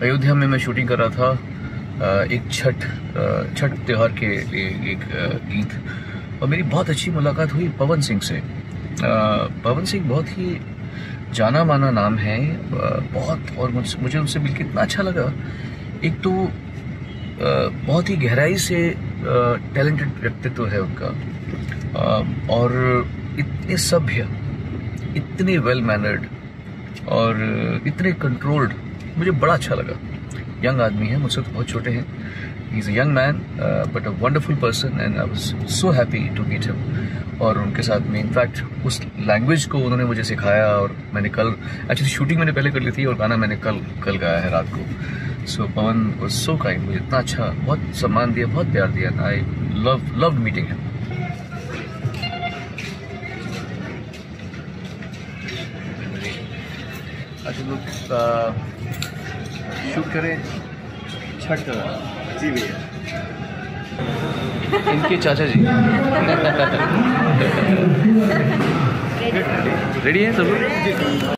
अयोध्या में मैं शूटिंग कर रहा था एक छठ त्योहार के लिए एक गीत, और मेरी बहुत अच्छी मुलाकात हुई पवन सिंह से। पवन सिंह बहुत ही जाना माना नाम है, बहुत, और मुझे उनसे मिलकर इतना अच्छा लगा। एक तो बहुत ही गहराई से टैलेंटेड व्यक्तित्व है उनका, और इतने सभ्य, इतने वेल मैनर्ड और इतने कंट्रोल्ड, मुझे बड़ा अच्छा लगा। यंग आदमी है, मुझसे तो बहुत छोटे हैं। He is a young man but a wonderful person, and I was so happy to meet him. और उनके साथ में इनफैक्ट उस लैंग्वेज को उन्होंने मुझे सिखाया, और मैंने कल एक्चुअली शूटिंग मैंने पहले कर ली थी और गाना मैंने कल गाया है रात को। सो पवन वाज सो काइंड, मुझे इतना अच्छा, बहुत सम्मान दिया, बहुत प्यार दिया। I loved meeting him. अच्छा, लोग शूट करें छठ का। जी भैया। इनके चाचा जी रेडी है सब लोग?